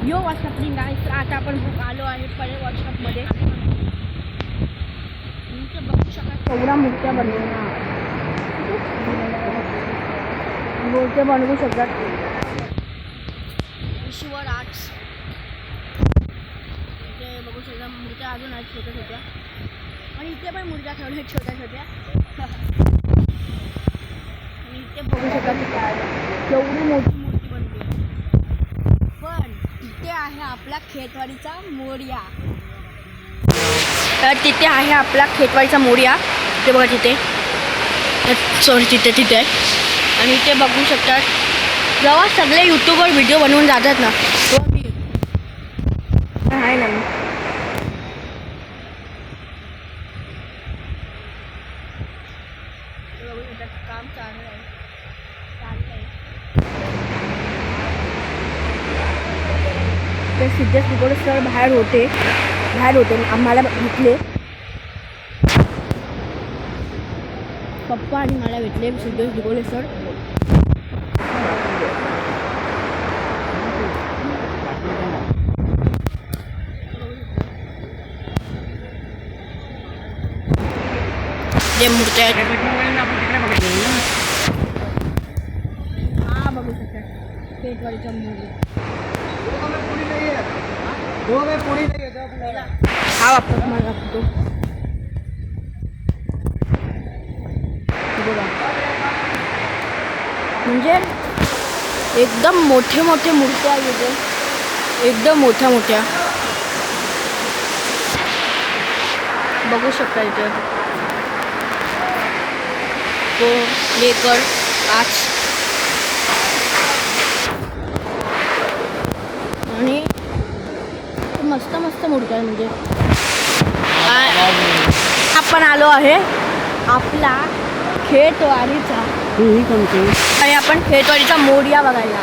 यो वर्कशॉपनी गाईस. आता आपण आलो आहे पहिले वर्कशॉपमध्ये. बघू शकाल केवढ्या मूर्त्या मूर्त्या बनवू शकतात. ईश्वर आर्ट्स इथे बघू शकता. मूर्त्या अजून आहेत छोट्या छोट्या. आणि इथे पण मूर्त्या ठेवल्या आहेत छोट्या छोट्या. आणि इथे बघू शकता केवढी मोठी मूर्ती बनते. पण इथे आहे आपला खेतवाडीचा मोरया. तर तिथे आहे आपला खेतवाडीचा मोरया. ते बघा तिथे. सॉरी तिथे आहे. आणि इथे बघू शकतात जेव्हा सगळे यूट्यूबवर व्हिडिओ बनवून जातात ना तो मी आहे ना. काम चालू आहे. ते सिद्धेश दिगोळे सर बाहेर होते आम्हाला भेटले. पप्पा आणि मला भेटले सिद्धेश दिगोळे सर. जे मूर्त्या आहेत हा बघू शकता खेतवाडीचा मूर्ती. हा वापस मला लागतो. म्हणजे एकदम मोठे मूर्त्या आहेत. एकदम मोठ्या बघू शकता इथे. तो लेकर आज आणि मस्त मूर्त्या आहे. म्हणजे आपण आलो आहे आपला खेतवाडीचा आणि आपण खेतवाडीचा मोरया बघायला.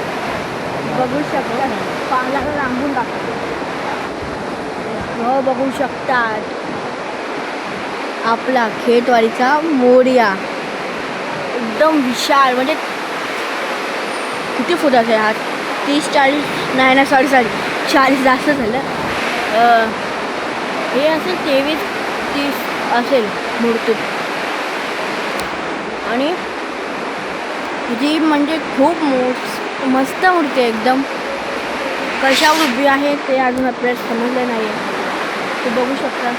बघू शकता पाण्याला लांबून टाकतो. हो बघू शकतात आपला खेतवाडीचा मोरया. एकदम विशाल. म्हणजे किती फुटाचा आहे हा? 30-40 नाही ना 40 जास्त झालं. हे असेल 23-30 असेल मूर्ती. आणि जी म्हणजे खूप मस्त मूर्ती आहे. एकदम कशावर उभी आहे ते अजून आपल्याला समजलं नाही आहे. ते बघू शकता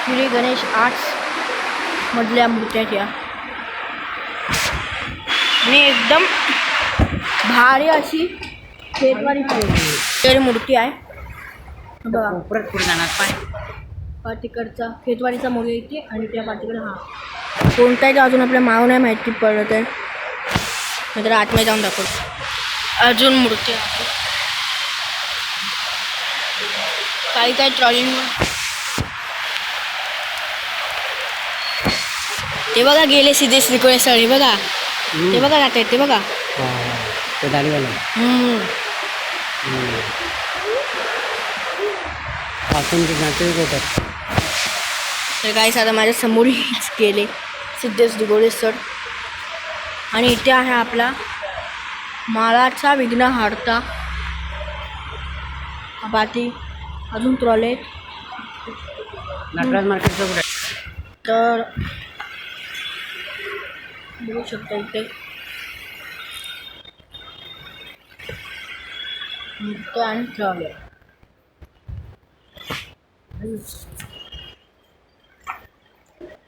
श्री गणेश आर्ट्स मधल्या मूर्त्या त्या. आणि एकदम भारी अशी खेतवाडीची मूर्ती आहे बघा. तिकडचा खेतवाडीचा मोरया इथे आणि त्या पाठीकडे हा कोणता आहे अजून आपल्या माव नाही माहिती पडत आहे. नंतर आतमध्ये जाऊन दाखवतो अजून मूर्ती आहे. काही ट्रॉलिंग ते बघा गेले सिद्धेश दिगोळे सर. हे बघा ते बघा जात आहेत. ते बघा तर काही साधा माझ्या समोर गेले सिद्धेश दिगोळे सर. आणि इथे आहे आपला मालाचा विघ्नहर्ता पाठी. अजून ट्रॉले तर बघू शकता इथे आणि ट्रॉले.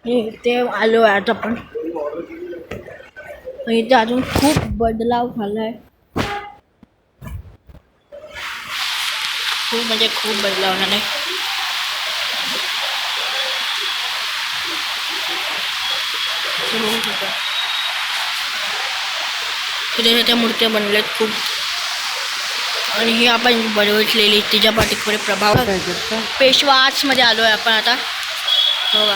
इथे आलो आहे आता आपण. इथे अजून खूप बदलाव झाला आहे. खूप म्हणजे खूप बदलाव झाला आहे. छोट्या मूर्त्या बनवल्यात खूप. आणि ही आपण बनवलेली तिच्या पाठीकडे प्रभाव पेशवा आर्ट्समध्ये आलो आहे आपण आता. हो का